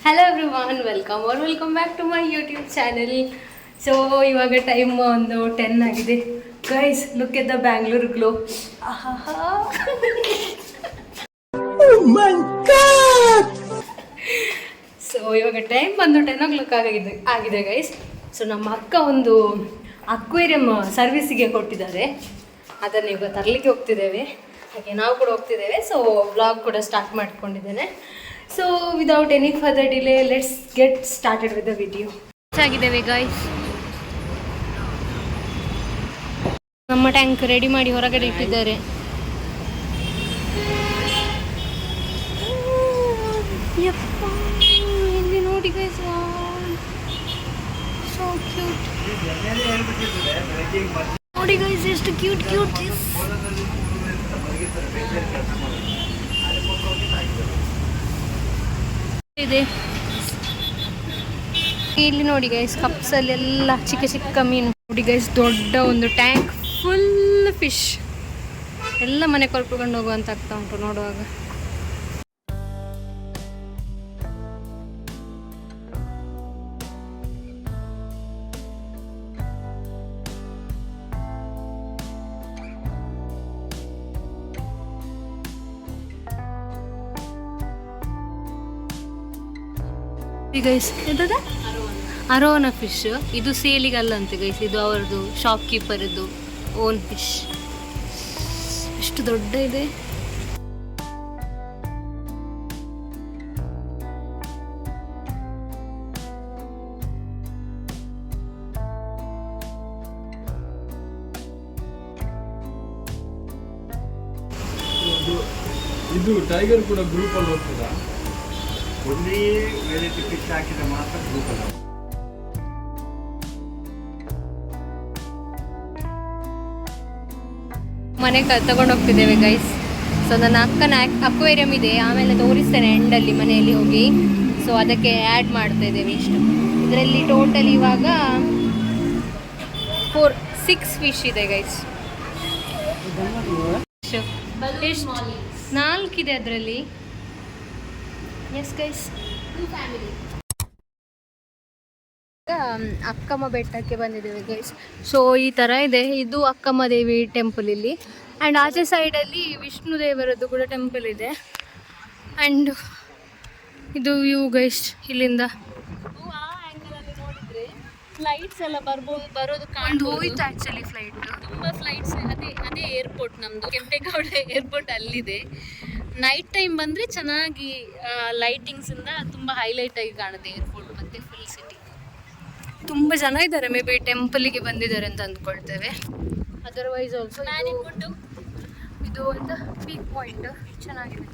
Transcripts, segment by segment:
Hello everyone, welcome back to my YouTube channel. So ಇವಾಗ time ಒಂದು 10 ಆಗಿದೆ. Guys, look at the Bangalore glow. So ಇವಾಗ time ಬಂದು 10 o'clock ಆಗಿದೆ guys. So ನಮ್ಮ ಅಕ್ಕ ಒಂದು ಅಕ್ವೇರಿಯಂ ಸರ್ವಿಸಿಗೆ ಕೊಟ್ಟಿದ್ದಾರೆ. ಅದನ್ನು ಈಗ ತರಲಿಕ್ಕೆ ಹೋಗ್ತಿದ್ದೇವೆ, ಹಾಗೆ ನಾವು ಕೂಡ ಹೋಗ್ತಿದ್ದೇವೆ. ಸೊ ವ್ಲಾಗ್ ಕೂಡ ಸ್ಟಾರ್ಟ್ ಮಾಡ್ಕೊಂಡಿದ್ದೇನೆ. So without any further delay, let's get started with the video. ಆಗಿದ್ದೇವೆ ಗಾಯ್ಸ್. ನಮ್ಮ ಟ್ಯಾಂಕ್ ರೆಡಿ ಮಾಡಿ ಹೊರಗಡೆ ಇಟ್ಟಿದ್ದಾರೆ. ಇಲ್ಲಿ ನೋಡಿ ಗೈಸ್, ಸೋ ಕ್ಯೂಟ್. ನೋಡಿ ಗೈಸ್, ಎಷ್ಟು ಕ್ಯೂಟ್ ಇದೆ. ಇಲ್ಲಿ ನೋಡಿ ಗೈಸ್, ಕಪ್ಸ್ ಅಲ್ಲಿ ಎಲ್ಲ ಚಿಕ್ಕ ಚಿಕ್ಕ ಮೀನು. ನೋಡಿ ಗೈಸ್, ದೊಡ್ಡ ಒಂದು ಟ್ಯಾಂಕ್ ಫುಲ್ ಫಿಶ್. ಎಲ್ಲ ಮನೆ ಕರ್ಕೊಂಡು ಹೋಗುವಂತ ಆಗ್ತಾ ಉಂಟು ನೋಡುವಾಗ. Guys, arowana fish. ಇದು ಸೇಲಿಗಲ್ಲಂತೆ ಗೈಸ್, ಇದು ಅವರದು ಶಾಪ್ ಕೀಪರ್ದು ಓನ್ ಫಿಶ್. ಎಷ್ಟು ದೊಡ್ಡ ಇದೆ. ಇದು ಟೈಗರ್ ಕೂಡ ಗ್ರೂಪ್ ಅಲ್ಲಿ ಹೋಗ್ತದಾ? ಒಂದೇ ವೆರೈಟಿ ಫಿಶ್ ಹಾಕಿದ್ರೆ ಮಾತ್ರ ಗ್ರೂಪ್ ಅಲ್ಲ. ಮನೆಗೆ ತಗೊಂಡು ಹೋಗ್ತಿದ್ದೇವೆ ಗೈಸ್. ಸೊ ನನ್ನ ಅಕ್ಕನ ಅಕ್ವೇರಿಯಂ ಇದೆ, ಆಮೇಲೆ ತೋರಿಸ್ತೇನೆ ಎಂಡಲ್ಲಿ ಮನೆಯಲ್ಲಿ ಹೋಗಿ. ಸೊ ಅದಕ್ಕೆ ಆ್ಯಡ್ ಮಾಡ್ತಾ ಇದ್ದೇವೆ ಇಷ್ಟು. ಇದರಲ್ಲಿ ಟೋಟಲ್ ಇವಾಗ 6 ಫಿಶ್ ಇದೆ ಗೈಸ್. 4 ಇದೆ ಅದರಲ್ಲಿ. ಎಸ್ ಗೈಸ್, ಅಕ್ಕಮ್ಮ ಬೆಟ್ಟಕ್ಕೆ ಬಂದಿದ್ದೇವೆ ಗೈಸ್. ಸೊ ಈ ಥರ ಇದೆ. ಇದು ಅಕ್ಕಮ್ಮ ದೇವಿ ಟೆಂಪಲ್ ಇಲ್ಲಿ. ಆ್ಯಂಡ್ ಆಚೆ ಸೈಡಲ್ಲಿ ವಿಷ್ಣು ದೇವರದ್ದು ಕೂಡ ಟೆಂಪಲ್ ಇದೆ. ಆ್ಯಂಡ್ ಇದು ವ್ಯೂ ಗೈಸ್ ಇಲ್ಲಿಂದ. ಫ್ಲೈಟ್ಸ್ ಎಲ್ಲ ಬರೋದು ಕಾಣ್ ಹೋಯ್ತು ಆ್ಯಕ್ಚುಲಿ ಫ್ಲೈಟ್. ತುಂಬ ಫ್ಲೈಟ್ಸ್. ಅದೇ ಏರ್ಪೋರ್ಟ್, ನಮ್ಮದು ಕೆಂಪೇಗೌಡ ಏರ್ಪೋರ್ಟ್ ಅಲ್ಲಿದೆ. ನೈಟ್ ಟೈಮ್ ಬಂದರೆ ಚೆನ್ನಾಗಿ ಲೈಟಿಂಗ್ಸಿಂದ ತುಂಬ ಹೈಲೈಟ್ ಆಗಿ ಕಾಣುತ್ತೆ ಏರ್ಪೋರ್ಟ್ ಮತ್ತು ಫುಲ್ ಸಿಟಿ. ತುಂಬ ಜನ ಇದ್ದಾರೆ, ಮೇ ಬಿ ಟೆಂಪಲಿಗೆ ಬಂದಿದ್ದಾರೆ ಅಂತ ಅಂದ್ಕೊಳ್ತೇವೆ. ಅದರ್ವೈಸ್ ಆಲ್ಸೋ ಇದು ಒಂದು ಪೀಕ್ ಪಾಯಿಂಟ್ ಚೆನ್ನಾಗಿದೆ.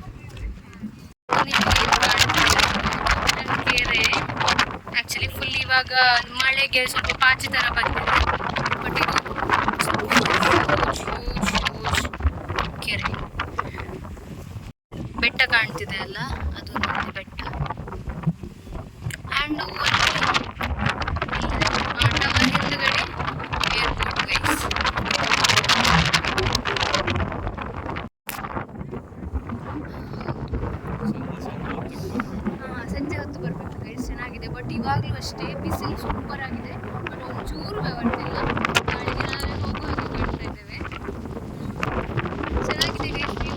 ಕೆರೆ ಆ್ಯಕ್ಚುಲಿ ಫುಲ್ ಇವಾಗ ಮಳೆಗೆ ಸ್ವಲ್ಪ ಪಾಚಿ ಥರ ಬಂದಿದೆ. ಬಟ್ ಇದು ಕೆರೆ. ಬೆಟ್ಟ ಕಾಣ್ತಿದೆ ಅಲ್ಲ, ಅದು ನೋಡಿ ಬೆಟ್ಟ. ಆ್ಯಂಡ್ ಟವರ್ ಹಿಂದುಗಡೆ ಏರ್ಪೋರ್ಟ್ ಗೈಸ್. ಸಂಜೆ ಹೊತ್ತು ಬರಬೇಕು ಗೈಸ್, ಚೆನ್ನಾಗಿದೆ. ಬಟ್ ಇವಾಗಲೂ ಅಷ್ಟೇ ಬಿಸಿಲು ಸೂಪರ್ ಆಗಿದೆ. ಬಟ್ ಒಂಚೂರು ಬೆವರ್ತಿಲ್ಲ. ನಾಳೆಗೆ ನಾವೇ ಹೋಗೋ ಹಾಗೆ ಕಾಣ್ತಾ ಇದ್ದೇವೆ. ಚೆನ್ನಾಗಿದೆ ಗೈಸ್ ವ್ಯೂ.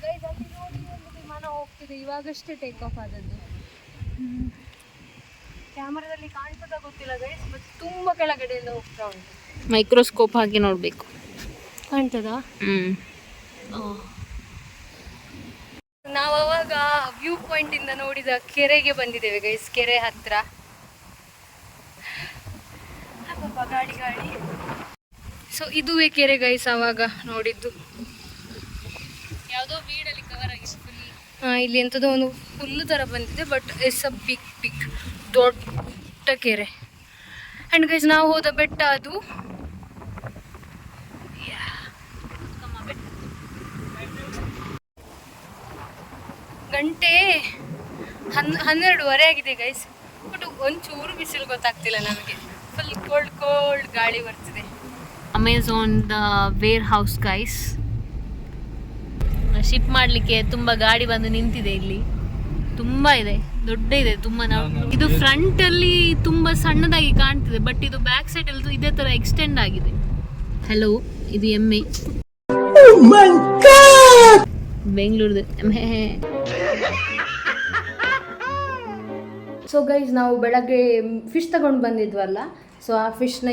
ಗೈಸ್, ಅಲ್ಲಿ ನೋಡಿ ಒಂದು ವಿಮಾನ ಹೋಗ್ತಿದೆ, ಇವಾಗಷ್ಟೇ ಟೇಕ್ ಆಫ್ ಆದದ್ದು. ಕ್ಯಾಮರಾದಲ್ಲಿ ಕಾಣ್ತದ ಗೊತ್ತಿಲ್ಲ ಗೈಸ್, ಬಟ್ ತುಂಬ ಕೆಳಗಡೆಯಿಂದ ಹೋಗ್ತಾ ಉಂಟು. ಮೈಕ್ರೋಸ್ಕೋಪ್ ಹಾಕಿ ನೋಡಬೇಕು. ಕಾಣ್ತದಾ? ನಾವು ಅವಾಗ ವ್ಯೂ ಪಾಯಿಂಟ್ ಇಂದ ನೋಡಿದ ಕೆರೆಗೆ ಬಂದಿದ್ದೇವೆ ಗೈಸ್. ಕೆರೆ ಹತ್ರ ಗಾಡಿ. ಸೊ ಇದುವೇ ಕೆರೆ ಗೈಸ್, ಅವಾಗ ನೋಡಿದ್ದು. ಯಾವುದೋ ವೀಡಲ್ಲಿ ಕವರ್ ಆಗಿದೆ ಫುಲ್. ಇಲ್ಲಿ ಎಂಥದೋ ಒಂದು ಹುಲ್ಲು ಥರ ಬಂದಿದೆ, ಬಟ್ ಇಟ್ಸ್ ಅ ಬಿಗ್ ದೊಡ್ಡ ಕೆರೆ. ಆ್ಯಂಡ್ ಗೈಸ್, ನಾವು ಹೋದ ಬೆಟ್ಟ ಅದು ಗಂಟೆ 12:30 ಆಗಿದೆ ಗೈಸ್. ಬಟ್ ಒಂಚೂರು ಬಿಸಿಲು ಗೊತ್ತಾಗ್ತಿಲ್ಲ ನಮಗೆ. ಫುಲ್ ಕೋಲ್ಡ್ ಗಾಳಿ ಬರ್ತಿದೆ. Amazon the warehouse guys. Ship ಮಾಡಲಿಕ್ಕೆ ತುಂಬ ಗಾಡಿ ಬಂದು ನಿಂತಿದೆ ಇಲ್ಲಿ. ತುಂಬ ಇದೆ, ದೊಡ್ಡ ಇದೆ ತುಂಬ. ಇದು ಫ್ರಂಟ್ ಅಲ್ಲಿ ತುಂಬ ಸಣ್ಣದಾಗಿ ಕಾಣ್ತಿದೆ, ಬಟ್ ಇದು ಬ್ಯಾಕ್ ಸೈಡ್ ಅಲ್ಲಿ ಇದೇ ತರ ಎಕ್ಸ್ಟೆಂಡ್ ಆಗಿದೆ. ಹಲೋ, ಇದು ಎಮ್ಮೆ, ಬೆಂಗಳೂರು ಎಮ್ಮೆ. ಸೊ ಗೈಸ್, ನಾವು ಬೆಳಗ್ಗೆ ಫಿಶ್ ತಗೊಂಡು ಬಂದಿದ್ವಲ್ಲ, ಸೊ ಆ ಫಿಶ್ನ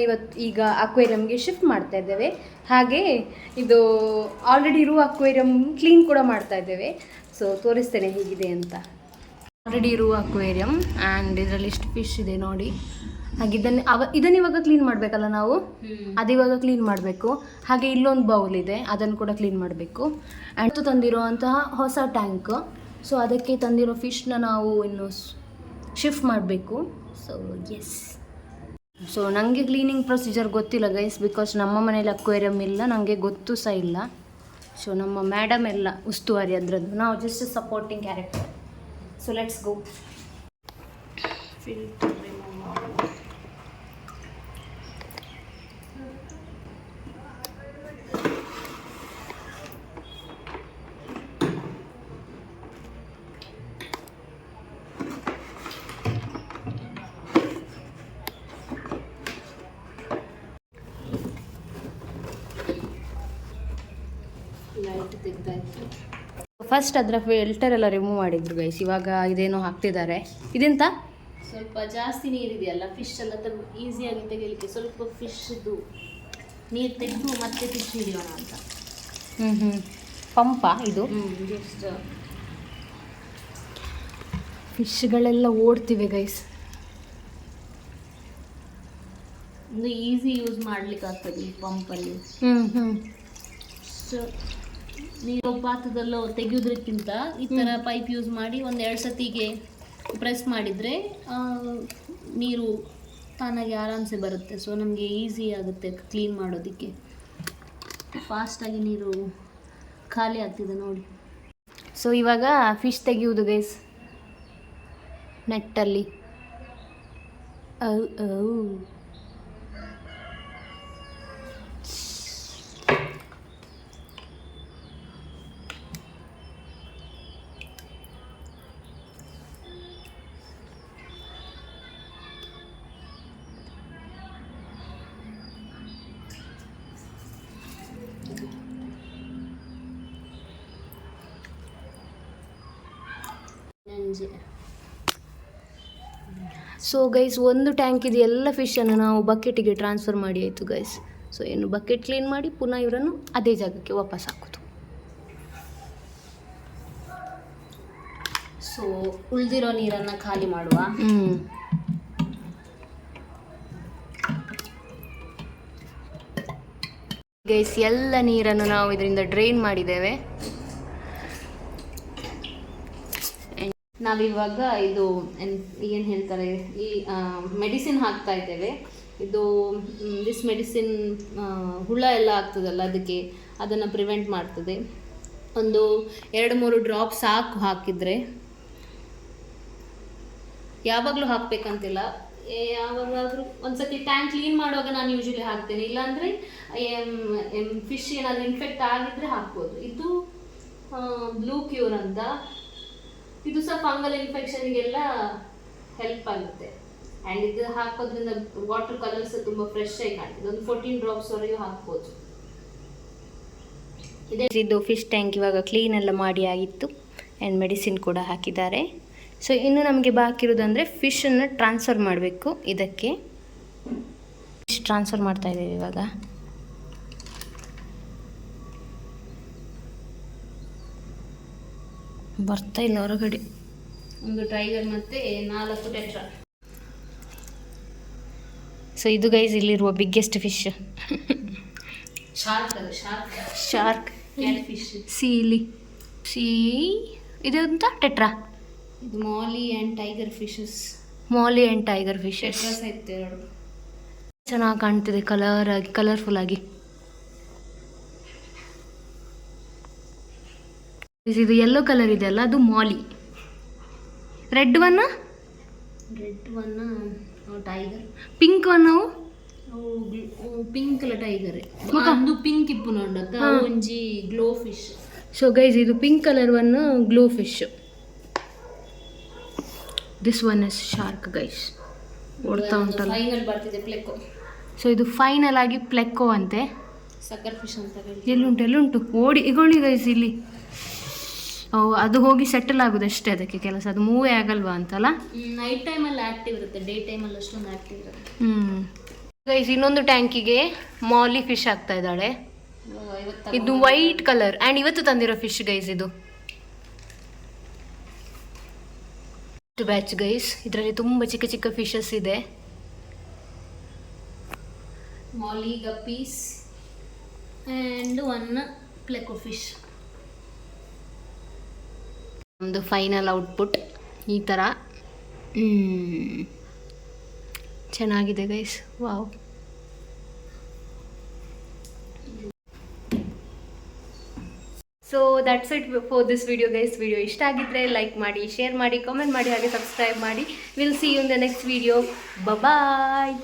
ಈಗ ಅಕ್ವೇರಿಯಮ್ಗೆ ಶಿಫ್ಟ್ ಮಾಡ್ತಾ ಇದ್ದೇವೆ. ಹಾಗೆ ಇದು ಆಲ್ರೆಡಿ ಇರುವ ಅಕ್ವೇರಿಯಮ್ ಕ್ಲೀನ್ ಕೂಡ ಮಾಡ್ತಾ ಇದ್ದೇವೆ. ಸೊ ತೋರಿಸ್ತೇನೆ ಹೇಗಿದೆ ಅಂತ. ಆಲ್ರೆಡಿ ಇರುವ ಅಕ್ವೇರಿಯಮ್ ಆ್ಯಂಡ್ ಇದರಲ್ಲಿ ಇಷ್ಟು ಫಿಶ್ ಇದೆ ನೋಡಿ. ಹಾಗೆ ಇದನ್ನು ಇವಾಗ ಕ್ಲೀನ್ ಮಾಡಬೇಕಲ್ಲ ನಾವು, ಅದಿವಾಗ ಕ್ಲೀನ್ ಮಾಡಬೇಕು. ಹಾಗೆ ಇಲ್ಲೊಂದು ಬೌಲ್ ಇದೆ, ಅದನ್ನು ಕೂಡ ಕ್ಲೀನ್ ಮಾಡಬೇಕು. ಆ್ಯಂಡ್ ತಂದಿರುವಂತಹ ಹೊಸ ಟ್ಯಾಂಕ್, ಸೊ ಅದಕ್ಕೆ ತಂದಿರೋ ಫಿಶ್ನ ನಾವು ಇನ್ನು ಶಿಫ್ಟ್ ಮಾಡಬೇಕು. ಸೊ ಎಸ್, ಸೊ ನನಗೆ ಕ್ಲೀನಿಂಗ್ ಪ್ರೊಸೀಜರ್ ಗೊತ್ತಿಲ್ಲ ಗೈಸ್, ಬಿಕಾಸ್ ನಮ್ಮ ಮನೇಲಿ ಅಕ್ವೇರಿಯಮ್ ಇಲ್ಲ, ನನಗೆ ಗೊತ್ತೂ ಸಹ ಇಲ್ಲ. ಸೊ ನಮ್ಮ ಮೇಡಮ್ ಎಲ್ಲ ಉಸ್ತುವಾರಿ ಅದರದ್ದು, ನಾವು just supporting character. So let's go. Filter remove ಮಾಡೋದು. ಲೈಟ್ ತೆಗ್ದಾಯ್ತು. ಫಸ್ಟ್ ಅದರ ಫಿಲ್ಟರ್ ಎಲ್ಲ ರಿಮೂವ್ ಮಾಡಿದ್ರು ಗೈಸ್. ಇವಾಗ ಇದೇನೋ ಹಾಕ್ತಿದ್ದಾರೆ. ಇದೆಂತ ಸ್ವಲ್ಪ ಜಾಸ್ತಿ ನೀರಿದೆಯಲ್ಲ, ಫಿಶ್ ಎಲ್ಲ ಈಸಿಯಾಗಿ ತೆಗಿಲಿಕ್ಕೆ ಸ್ವಲ್ಪ ಫಿಶ್ದು ನೀರು ತೆಗೆದು ಮತ್ತೆ ಫಿಶ್ ಹಿಡಿಯೋಣ ಅಂತ. ಪಂಪ ಇದು. ಜಸ್ಟ್ ಫಿಶ್ಗಳೆಲ್ಲ ಓಡ್ತಿವೆ ಗೈಸ್. ಒಂದು ಈಸಿ ಯೂಸ್ ಮಾಡ್ಲಿಕ್ಕೆ ಆಗ್ತದೆ ಈ ಪಂಪಲ್ಲಿ. ಸೊ ನೀರು ಪಾತ್ರದಲ್ಲೋ ತೆಗೆಯೋದಕ್ಕಿಂತ ಈ ಥರ ಪೈಪ್ ಯೂಸ್ ಮಾಡಿ 1-2 ಸತಿಗೆ ಪ್ರೆಸ್ ಮಾಡಿದರೆ ನೀರು ತಾನಾಗಿ ಆರಾಮ್ಸೆ ಬರುತ್ತೆ. ಸೊ ನಮಗೆ ಈಸಿ ಆಗುತ್ತೆ ಕ್ಲೀನ್ ಮಾಡೋದಕ್ಕೆ. ಫಾಸ್ಟಾಗಿ ನೀರು ಖಾಲಿ ಆಗ್ತಿದೆ ನೋಡಿ. ಸೊ ಇವಾಗ ಫಿಶ್ ತೆಗೆಯುವುದು ಗೈಸ್ ನೆಟ್ಟಲ್ಲಿ. ಸೊ ಗೈಸ್, ಒಂದು ಟ್ಯಾಂಕ್ ಇದು ಎಲ್ಲ ಫಿಶನ್ನು ನಾವು ಬಕೆಟಿಗೆ ಟ್ರಾನ್ಸ್ಫರ್ ಮಾಡಿ ಆಯಿತು ಗೈಸ್. ಸೊ ಏನು ಬಕೆಟ್ ಕ್ಲೀನ್ ಮಾಡಿ ಪುನಃ ಇವರನ್ನು ಅದೇ ಜಾಗಕ್ಕೆ ವಾಪಸ್ ಹಾಕೋದು. ಸೊ ಉಳಿದಿರೋ ನೀರನ್ನು ಖಾಲಿ ಮಾಡುವ. ಗೈಸ್, ಎಲ್ಲ ನೀರನ್ನು ನಾವು ಇದರಿಂದ ಡ್ರೈನ್ ಮಾಡಿದ್ದೇವೆ. ನಾವಿವಾಗ ಇದು ಏನು ಹೇಳ್ತಾರೆ, ಈ ಮೆಡಿಸಿನ್ ಹಾಕ್ತಾ ಇದ್ದೇವೆ. ಇದು ದಿಸ್ ಮೆಡಿಸಿನ್ ಹುಳ ಎಲ್ಲ ಆಗ್ತದಲ್ಲ, ಅದನ್ನು ಪ್ರಿವೆಂಟ್ ಮಾಡ್ತದೆ. ಒಂದು 2-3 ಡ್ರಾಪ್ ಸಾಕು ಹಾಕಿದರೆ. ಯಾವಾಗಲೂ ಹಾಕಬೇಕಂತಿಲ್ಲ, ಯಾವಾಗಾದರೂ ಒಂದ್ಸತಿ ಟ್ಯಾಂಕ್ ಕ್ಲೀನ್ ಮಾಡುವಾಗ ನಾನು ಯೂಶಲಿ ಹಾಕ್ತೇನೆ. ಇಲ್ಲಾಂದರೆ ಫಿಶ್ ಏನಾದರೂ ಇನ್ಫೆಕ್ಟ್ ಆಗಿದ್ರೆ ಹಾಕ್ಬೋದು. ಇದು ಬ್ಲೂ ಕ್ಯೂರ್ ಅಂತ, ಇದು ಸಹ ಫಂಗಲ್ ಇನ್ಫೆಕ್ಷನ್ಗೆಲ್ಲ ಹೆಲ್ಪ್ ಆಗುತ್ತೆ. ಆ್ಯಂಡ್ ಇದು ಹಾಕೋದ್ರಿಂದ ವಾಟರ್ ಕಲರ್ಸ್ ತುಂಬ ಫ್ರೆಶ್ ಆಗಿ ಕಾಣ್ತದೆ. ಒಂದು 14 ಡ್ರಾಪ್ಸ್ವರೆಗೂ ಹಾಕ್ಬೋದು. ಇದು ಫಿಶ್ ಟ್ಯಾಂಕ್ ಇವಾಗ ಕ್ಲೀನ್ ಎಲ್ಲ ಮಾಡಿ ಆಗಿತ್ತು ಆ್ಯಂಡ್ ಮೆಡಿಸಿನ್ ಕೂಡ ಹಾಕಿದ್ದಾರೆ. ಸೊ ಇನ್ನು ನಮಗೆ ಬಾಕಿ ಇರೋದಂದರೆ ಫಿಶನ್ನು ಟ್ರಾನ್ಸ್ಫರ್ ಮಾಡಬೇಕು. ಇದಕ್ಕೆ ಫಿಶ್ ಟ್ರಾನ್ಸ್ಫರ್ ಮಾಡ್ತಾ ಇದ್ದೇವೆ ಇವಾಗ. ಬರ್ತಾ ಇಲ್ಲ ಹೊರಗಡೆ. ಒಂದು ಟೈಗರ್ ಮತ್ತು 4 ಟೆಟ್ರಾ. ಸೊ ಇದು ಗೈಸ್ ಇಲ್ಲಿರುವ ಬಿಗ್ಗೆಸ್ಟ್ ಫಿಶ್. Shark fish. ಸೀಲಿ ಇದು ಅಂತ ಟೆಟ್ರಾ. ಇದು molly and tiger fishes. Molly and tiger fishes. ಚೆನ್ನಾಗಿ ಕಾಣ್ತಿದೆ ಕಲರ್ಫುಲ್ ಆಗಿ. ಇದು ಯೆಲ್ಲೋ ಕಲರ್ ಇದೆ ಅಲ್ಲ, ಅದು molly. Red one tiger. Pink one pink ಅಲ್ಲ ಟೈಗರ್. ಒಂದು ಪಿಂಕ್ ಇಪ್ಪು ನೋಡಕ್ಕ ಒಂಜಿ ಗ್ಲೋ ಫಿಶ್. ಸೊ ಗೈಸ್ ಇದು pink colour one glow fish. This one is shark guys. ಓಡ್ತಾ ಉಂಟಲ್ಲ. ಫೈನಲ್ ಬರ್ತಿದೆ ಪ್ಲೆಕ್ಕೋ. ಸೊ ಇದು ಫೈನಲ್ ಆಗಿ ಪ್ಲೆಕ್ಕೋ ಅಂತೆ. ಸಕ್ಕರ್ ಫಿಶ್ ಅಂತ ಹೇಳಿ. ಎಲ್ಲುಂಟು ಓಡಿ ಇಗೊಳ್ಳಿ ಗೈಸ್ ಇಲ್ಲಿ. ಅದು ಹೋಗಿ ಸೆಟಲ್ ಆಗೋದು ಅಷ್ಟೇ ಅದಕ್ಕೆ ಕೆಲಸ, ಅದು ಮೂವೇ ಆಗಲ್ವಾ ಅಂತಲ್ಲ. ನೈಟ್ ಟೈಮಲ್ಲಿ ಆ್ಯಕ್ಟಿವ್ ಇರುತ್ತೆ, ಡೇ ಟೈಮಲ್ಲಿ ಅಷ್ಟೊಂದು ಆ್ಯಕ್ಟಿವ್ ಇರುತ್ತೆ. ಗೈಸ್ ಇನ್ನೊಂದು ಟ್ಯಾಂಕಿಗೆ ಮಾಲಿ ಫಿಶ್ ಆಗ್ತಾ ಇದ್ದಾಳೆ. ಇದು ವೈಟ್ ಕಲರ್ ಆ್ಯಂಡ್ ಇವತ್ತು ತಂದಿರೋ ಫಿಶ್ ಗೈಸ್ ಇದು. ಬ್ಯಾಚ್ ಗೈಸ್, ಇದರಲ್ಲಿ ತುಂಬ ಚಿಕ್ಕ ಚಿಕ್ಕ ಫಿಶಸ್ ಇದೆ. ಮಾಲಿ ಗಪ್ಪೀಸ್ ಆ್ಯಂಡ್ ಒನ್ ಪ್ಲೆಕೋ ಫಿಶ್. ನಮ್ಮದು ಫೈನಲ್ ಔಟ್ಪುಟ್ ಈ ಥರ ಚೆನ್ನಾಗಿದೆ guys. Wow. So that's it for this video guys. Video ಇಷ್ಟ ಆಗಿದ್ರೆ ಲೈಕ್ ಮಾಡಿ, ಶೇರ್ ಮಾಡಿ, ಕಾಮೆಂಟ್ ಮಾಡಿ, ಹಾಗೆ ಸಬ್ಸ್ಕ್ರೈಬ್ ಮಾಡಿ. Will see you in the next video. Bye.